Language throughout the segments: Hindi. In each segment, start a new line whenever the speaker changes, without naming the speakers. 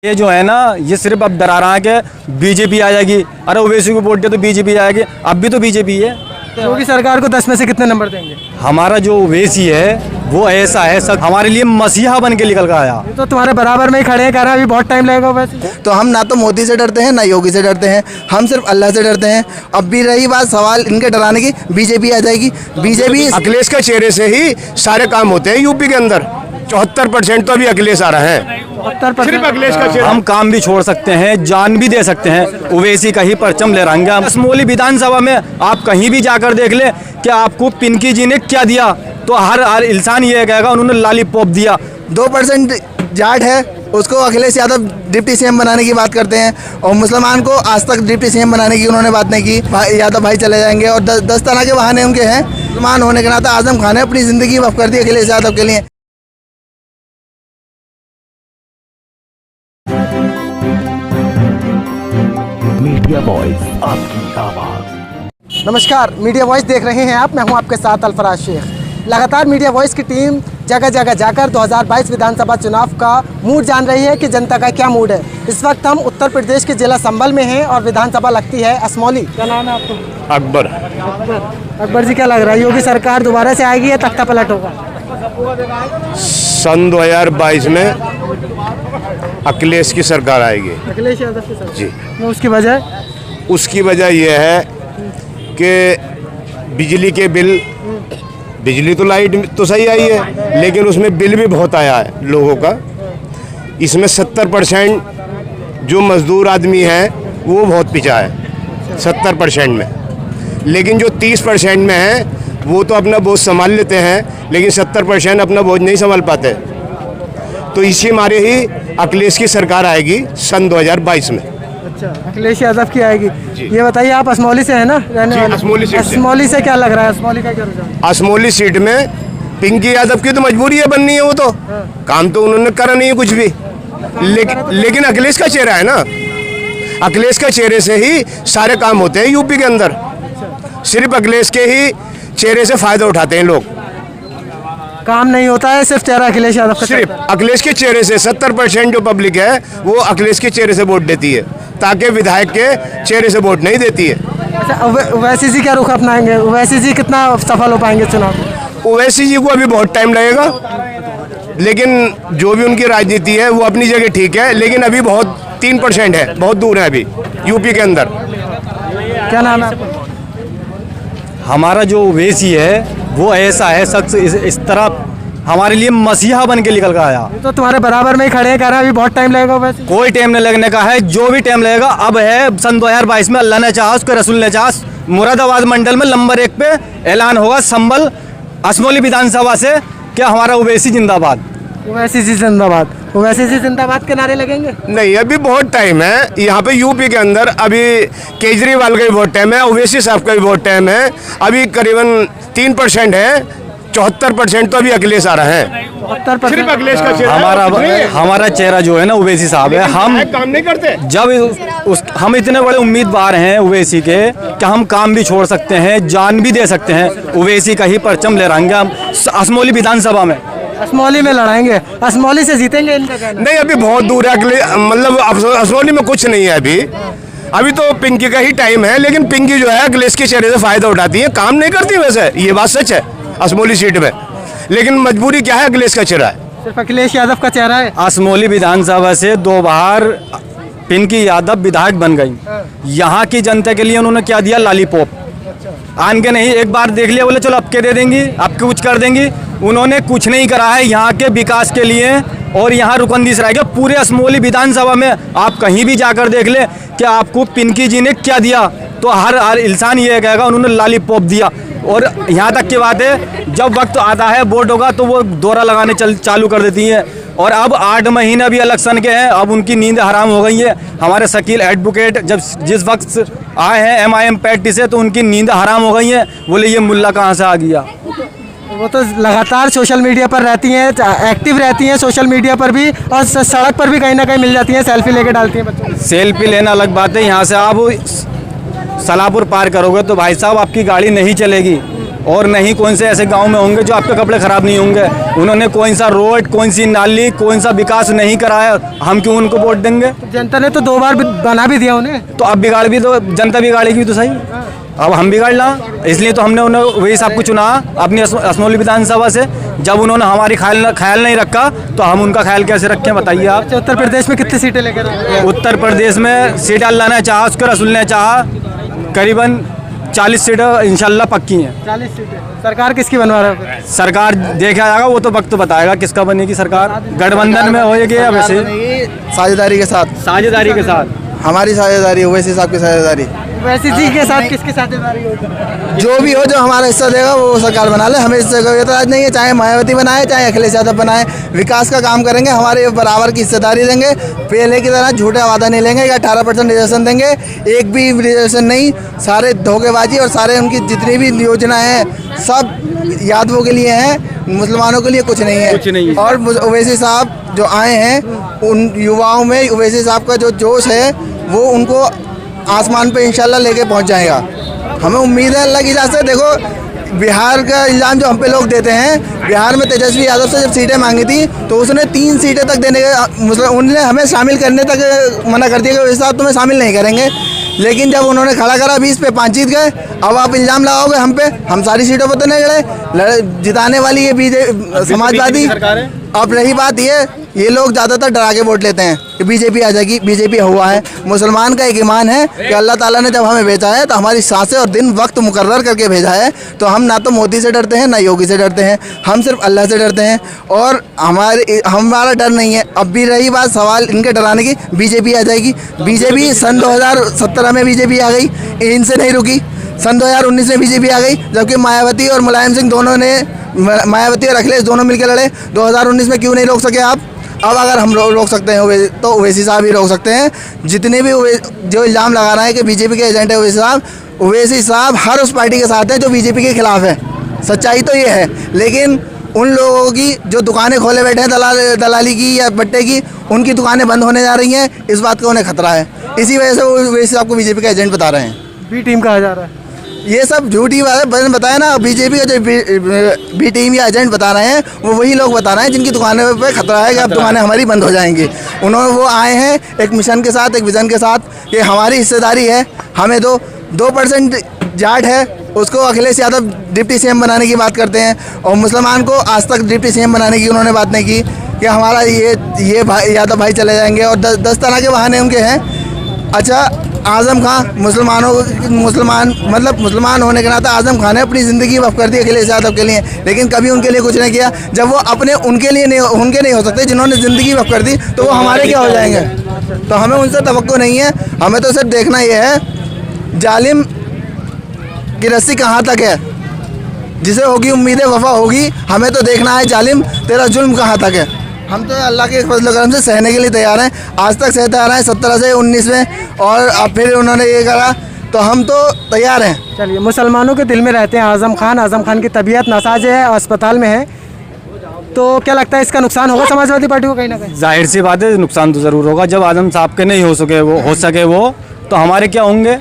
ये जो है ना, ये सिर्फ अब डरा रहा है कि बीजेपी आ जाएगी। अरे ओवैसी को वोट दिया तो बीजेपी आएगी। अब भी तो बीजेपी है।
तो योगी सरकार को 10 में से कितने नंबर देंगे?
हमारा जो ओवैसी है वो ऐसा है, सब हमारे लिए मसीहा बन के निकल कर आया।
ये तो तुम्हारे बराबर में ही खड़े हैं, कह रहा है अभी बहुत टाइम लगेगा वैसे।
तो हम ना तो मोदी से डरते हैं ना योगी से डरते हैं, हम सिर्फ अल्लाह से डरते हैं। अब भी रही बात सवाल इनके डराने की, बीजेपी आ जाएगी। बीजेपी
अखिलेश के चेहरे से ही सारे काम होते हैं यूपी के अंदर। 74% तो अभी अखिलेश आ रहा है।
70%
सिर्फ अखिलेश का चेहरा।
हम काम भी छोड़ सकते हैं, जान भी दे सकते हैं। ओवैसी का ही परचम ले रहेंगे हम। असमोली विधानसभा में आप कहीं भी जाकर देख ले कि आपको पिंकी जी ने क्या दिया, तो हर इंसान ये कहेगा उन्होंने लॉलीपॉप दिया।
2% जाट है, उसको अखिलेश यादव डिप्टी सीएम बनाने की बात करते हैं, और मुसलमान को आज तक डिप्टी सीएम बनाने की उन्होंने बात नहीं की। यादव भाई चले जाएंगे और 10 तरह के बहाने उनके हैं। मुसलमान होने के नाते आजम खान ने अपनी जिंदगी वक्फ कर दी अखिलेश यादव के लिए।
मीडिया वॉइस, आपकी आवाज।
नमस्कार, मीडिया वॉइस देख रहे हैं आप। मैं हूं आपके साथ अल्फराज शेख। लगातार मीडिया वॉइस की टीम जगह जगह जाकर 2022 विधानसभा चुनाव का मूड जान रही है कि जनता का क्या मूड है। इस वक्त हम उत्तर प्रदेश के जिला संभल में हैं और विधानसभा लगती है असमौली। क्या नाम है आपको?
अकबर।
अकबर जी, क्या लग रहा है, योगी सरकार दोबारा से आएगी या तख्ता पलट होगा?
सन 2022 में अखिलेश की सरकार आएगी।
अखिलेश यादव की सरकार
जी।
उसकी वजह
यह है कि बिजली के बिल, बिजली तो लाइट तो सही आई है, लेकिन उसमें बिल भी बहुत आया है लोगों का। इसमें 70% जो मजदूर आदमी है वो बहुत पिछा है 70% में। लेकिन जो 30% में है वो तो अपना बोझ संभाल लेते हैं, लेकिन 70% अपना बोझ नहीं संभाल पाते। तो इसी मारे ही अखिलेश की सरकार आएगी सन 2022 में।
अच्छा, अखिलेश यादव की आएगी। ये बताइए, आप असमौली से है ना रहने वाले?
असमौली सीट से।
असमौली से क्या लग रहा है, असमौली का क्या रुझान?
असमौली सीट में पिंकी यादव की तो मजबूरी है बननी है। वो तो काम तो उन्होंने करा नहीं है कुछ भी, लेकिन अखिलेश का चेहरा है ना। अखिलेश के चेहरे से ही सारे काम होते हैं यूपी के अंदर। सिर्फ अखिलेश के ही चेहरे से फायदा उठाते हैं लोग।
काम नहीं होता है, सिर्फ चेहरा अखिलेश यादव का।
सिर्फ अखिलेश के चेहरे से 70% जो पब्लिक है वो अखिलेश के चेहरे से वोट देती है, ताकि विधायक के चेहरे से वोट नहीं देती है।
अच्छा, ओवैसी जी क्या रुख अपनाएंगे? ओवैसी जी कितना सफल हो पाएंगे चुनाव में?
ओवैसी जी को अभी बहुत टाइम लगेगा, लेकिन जो भी उनकी राजनीति है वो अपनी जगह ठीक है, लेकिन अभी बहुत 3% है, बहुत दूर है अभी यूपी के अंदर।
क्या नाम है आपका?
हमारा जो ओवैसी है वो ऐसा है, शख्स इस तरह हमारे लिए मसीहा बन के निकल कर आया।
ये तो तुम्हारे बराबर में ही खड़े हैं, कह रहा है अभी बहुत टाइम लगेगा वैसे।
कोई टाइम नहीं लगने का है, जो भी टाइम लगेगा अब है। सन 2022 में अल्लाह ने चाहा, उसके रसूल ने चाहा, मुरादाबाद मंडल में नंबर 1 पे ऐलान होगा संभल असमौली विधानसभा से क्या हमारा ओवैसी जिंदाबाद।
ओवैसी जी जिंदाबाद, ओवैसी जी जिंदाबाद के नारे लगेंगे?
नहीं, अभी बहुत टाइम है यहाँ पे यूपी के अंदर। अभी केजरीवाल का भी बहुत टाइम है, ओवैसी साहब का भी बहुत टाइम है। अभी करीबन 3% है, 74% तो अभी अखिलेश आ रहा है।
70%
सिर्फ अखिलेश का चेहरा।
हमारा चेहरा जो है ना ओवैसी साहब है। हम
काम नहीं करते।
जब हम इतने बड़े उम्मीदवार हैं ओवैसी के कि हम काम भी छोड़ सकते हैं, जान भी दे सकते हैं। ओवैसी का ही परचम ले रहेंगे हम असमौली विधानसभा में।
असमौली में लड़ाएंगे, असमौली से जीतेंगे इनका कहना?
नहीं, अभी बहुत दूर है। मतलब असमौली में कुछ नहीं है अभी तो पिंकी का ही टाइम है, लेकिन पिंकी जो है अखिलेश के चेहरे से फायदा उठाती है, काम नहीं करती वैसे, ये बात सच है असमौली सीट में। लेकिन मजबूरी क्या है, अखिलेश का चेहरा है।
सिर्फ अखिलेश यादव का चेहरा है।
असमौली विधानसभा से 2 बार पिंकी यादव विधायक बन गई। यहाँ की जनता के लिए उन्होंने क्या दिया, लॉलीपॉप। आन के नहीं, एक बार देख लिया, बोले चलो आपके दे देंगी, आपके कुछ कर देंगी। उन्होंने कुछ नहीं करा है यहाँ के विकास के लिए, और यहाँ रुकंदिश रह गया। पूरे असमौली विधानसभा में आप कहीं भी जाकर देख ले कि आपको पिंकी जी ने क्या दिया, तो हर इंसान ये कहेगा उन्होंने लॉलीपॉप दिया। और यहाँ तक की बात है, जब वक्त आता है वोट होगा तो वो दौरा लगाने चालू कर देती हैं। और अब 8 महीने भी इलेक्शन के हैं, अब उनकी नींद हराम हो गई है। हमारे शकील एडवोकेट जब जिस वक्त आए हैं MIM पार्टी से, तो उनकी नींद हराम हो गई है। बोले ये मुल्ला कहाँ से आ गया।
वो तो लगातार सोशल मीडिया पर रहती हैं, एक्टिव रहती हैं सोशल मीडिया पर भी, और सड़क पर भी कहीं ना कहीं मिल जाती हैं, सेल्फी लेके डालती हैं बच्चों।
सेल्फी लेना अलग बात है। यहाँ से आप सलाहपुर पार करोगे तो भाई साहब आपकी गाड़ी नहीं चलेगी। और नहीं कौन से ऐसे गांव में होंगे जो आपके कपड़े ख़राब नहीं होंगे। उन्होंने कौन सा रोड, कौन सी नाली, कौन सा विकास नहीं कराया, हम क्यों उनको वोट देंगे?
जनता ने तो 2 बार बना भी दिया उन्हें।
तो अब बिगाड़ भी तो जनता बिगाड़ेगी तो सही, अब हम बिगाड़ ला, इसलिए तो हमने उन्हें वही साहब को चुना अपनी असमौली विधानसभा से। जब उन्होंने हमारी ख्याल नहीं रखा तो हम उनका ख्याल कैसे रखें, बताइए आप।
अच्छा, उत्तर प्रदेश में कितनी सीटें लेकर आए हैं?
उत्तर प्रदेश में सीट अल्लाह ने चाहा, उसको रसूल ने चाहा, करीबन 40 सीटें इंशाल्लाह पक्की हैं।
40 सीटें। सरकार किसकी बनवा रहा है?
सरकार देखा जाएगा, वो तो वक्त बताएगा किसका बनेगी सरकार। गठबंधन में होएगी या वैसे
साझेदारी के साथ,
साझेदारी के साथ।
हमारी साझेदारी, ओवैसी साहब की साझेदारी,
वैसी जी के साथ किसकी साझेदारी होगी?
जो भी हो, जो हमारा हिस्सा देगा वो सरकार बना ले, हमें इससे कोई एतराज नहीं है। चाहे मायावती बनाए, चाहे अखिलेश यादव बनाए, विकास का काम करेंगे, हमारे बराबर की हिस्सेदारी देंगे। पहले की तरह झूठा वादा नहीं लेंगे कि 18% रिजर्वेशन देंगे, एक भी रिजर्वेशन नहीं, सारे धोखेबाजी और सारे उनकी जितनी भी योजनाएं हैं सब यादवों के लिए हैं, मुसलमानों के लिए कुछ नहीं है।
कुछ नहीं है।
और ओवैसी साहब जो आए हैं, उन युवाओं में ओवैसी साहब का जो जोश है वो उनको आसमान पे इंशाल्लाह लेके पहुंच जाएगा। हमें उम्मीद है अल्लाह की इजाज़त से। देखो, बिहार का इल्ज़ाम जो हम पे लोग देते हैं, बिहार में तेजस्वी यादव से जब सीटें मांगी थी तो उसने 3 सीटें तक देने के, उन्होंने हमें शामिल करने तक मना कर दिया कि वैसे साहब तुम्हें शामिल नहीं करेंगे। लेकिन जब उन्होंने खड़ा करा 20 पे 5 जीत गए। अब आप इल्ज़ाम लगाओगे हम पे, हम सारी सीटों पर तो नहीं लड़े, जिताने वाली ये बीजेपी समाजवादी। अब रही बात ये लोग ज़्यादातर डरा के वोट लेते हैं कि बीजेपी आ जाएगी, बीजेपी हुआ है। मुसलमान का एक ईमान है कि अल्लाह ताला ने जब हमें भेजा है तो हमारी सांसें और दिन वक्त मुकर्रर करके भेजा है। तो हम ना तो मोदी से डरते हैं ना योगी से डरते हैं, हम सिर्फ अल्लाह से डरते हैं और हमारा डर नहीं है। अब भी रही बात सवाल इनके डराने की, बीजेपी आ जाएगी। बीजेपी सन 2017 में बीजेपी आ गई, इनसे नहीं रुकी। सन 2019 में बीजेपी आ गई, जबकि मायावती और मुलायम सिंह दोनों ने, मायावती और अखिलेश दोनों मिलकर लड़े। 2019 में क्यों नहीं रोक सके आप? अब अगर हम रोक सकते हैं तो ओवैसी साहब ही रोक सकते हैं। जितने भी जो इल्ज़ाम लगा रहा है कि बीजेपी के एजेंट है ओवैसी साहब हर उस पार्टी के साथ है जो बीजेपी के खिलाफ है। सच्चाई तो ये है। लेकिन उन लोगों की जो दुकानें खोले बैठे हैं दलाली की या बट्टे की, उनकी दुकानें बंद होने जा रही हैं, इस बात का उन्हें खतरा है। इसी वजह से वो ओवैसी साहब को बीजेपी का एजेंट बता रहे हैं।
बी टीम कहा जा रहा है।
ये सब झूठी बात है। मैंने बताया ना, बीजेपी का जो बी टीम या एजेंट बता रहे हैं वो वही लोग बता रहे हैं जिनकी दुकानों पे खतरा है कि अब दुकानें हमारी बंद हो जाएंगी। वो आए हैं एक मिशन के साथ, एक विज़न के साथ कि हमारी हिस्सेदारी है, हमें 2% जाट है उसको अखिलेश यादव डिप्टी सीएम बनाने की बात करते हैं, और मुसलमान को आज तक डिप्टी सीएम बनाने की उन्होंने बात नहीं की कि हमारा ये भाई यादव भाई चले जाएंगे, और 10 तरह के बहाने उनके हैं। अच्छा, आज़म खान मुसलमान होने के नाते आज़म खान ने अपनी ज़िंदगी वक़्फ कर दी अखिलेश यादव के लिए, लेकिन कभी उनके लिए कुछ नहीं किया। जब वो उनके नहीं हो सकते जिन्होंने ज़िंदगी वक़्फ कर दी, तो वो हमारे क्या हो जाएंगे? तो हमें उनसे तवक्को नहीं है। हमें तो सिर्फ देखना ये है जालिम की रस्सी कहाँ तक है, जिसे होगी उम्मीदें वफा होगी। हमें तो देखना है जालिम तेरा जुल्म कहाँ तक है। हम तो अल्लाह के फजल करम से सहने के लिए तैयार हैं, आज तक सहते आ रहे हैं 17 से 19 में, और अब फिर उन्होंने ये करा तो हम तो तैयार हैं।
चलिए, मुसलमानों के दिल में रहते हैं आज़म खान की तबीयत नासाज है, अस्पताल में है, तो क्या लगता है इसका नुकसान होगा समाजवादी पार्टी को कहीं ना कहीं?
जाहिर सी बात है, नुकसान तो ज़रूर होगा। जब आज़म साहब के नहीं हो सके वो तो हमारे क्या होंगे?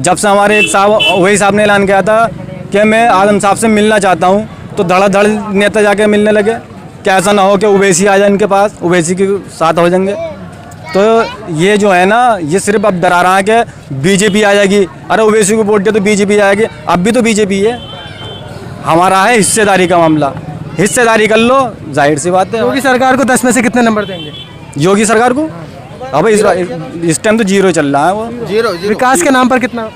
जब से हमारे एक साहब वही साहब ने ऐलान किया था कि मैं आज़म साहब से मिलना चाहता हूँ, तो धड़ाधड़ नेता जाके मिलने लगे। क्या ऐसा ना हो कि ओवैसी आ जाए इनके पास, ओवैसी के साथ हो जाएंगे। तो ये जो है ना, ये सिर्फ अब डरा रहा है कि बीजेपी आ जाएगी, अरे ओवैसी को वोट दिया तो बीजेपी आएगी। अब भी तो बीजेपी है। हमारा है हिस्सेदारी का मामला, हिस्सेदारी कर लो, जाहिर सी बात है।
योगी सरकार को 10 में से कितने नंबर देंगे?
योगी सरकार को अब इस टाइम तो 0 चल रहा है। वो
जीरो
विकास के नाम पर कितना?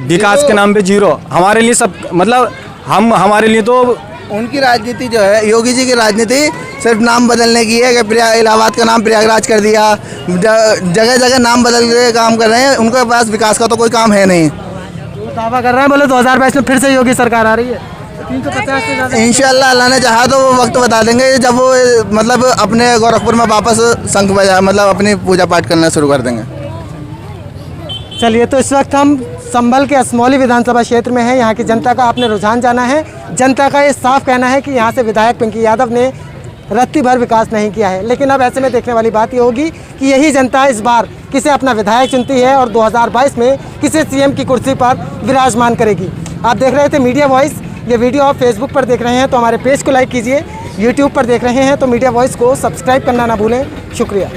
विकास के नाम पे 0। हमारे लिए सब मतलब हमारे लिए तो
उनकी राजनीति जो है, योगी जी की राजनीति सिर्फ नाम बदलने की है कि इलाहाबाद का नाम प्रयागराज कर दिया, जगह जगह नाम बदल के काम कर रहे हैं। उनके पास विकास का तो कोई काम है नहीं।
वो दावा कर रहे हैं, बोले 2022 में फिर से योगी सरकार आ रही है। 350 से ज़्यादा
इंशाल्लाह अल्लाह ने चाहा तो वो वक्त बता देंगे जब वो मतलब अपने गोरखपुर में वापस शंख बजा मतलब अपनी पूजा पाठ करना शुरू कर देंगे।
चलिए, तो इस वक्त हम संभल के असमौली विधानसभा क्षेत्र में हैं। यहाँ की जनता का आपने रुझान जाना है। जनता का ये साफ कहना है कि यहाँ से विधायक पिंकी यादव ने रत्ती भर विकास नहीं किया है। लेकिन अब ऐसे में देखने वाली बात ये होगी कि यही जनता इस बार किसे अपना विधायक चुनती है और 2022 में किसे सीएम की कुर्सी पर विराजमान करेगी। आप देख रहे थे मीडिया वॉइस। ये वीडियो आप फेसबुक पर देख रहे हैं तो हमारे पेज को लाइक कीजिए, यूट्यूब पर देख रहे हैं तो मीडिया वॉइस को सब्सक्राइब करना ना भूलें। शुक्रिया।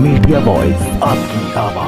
मीडिया वॉइस आपकी आवाज।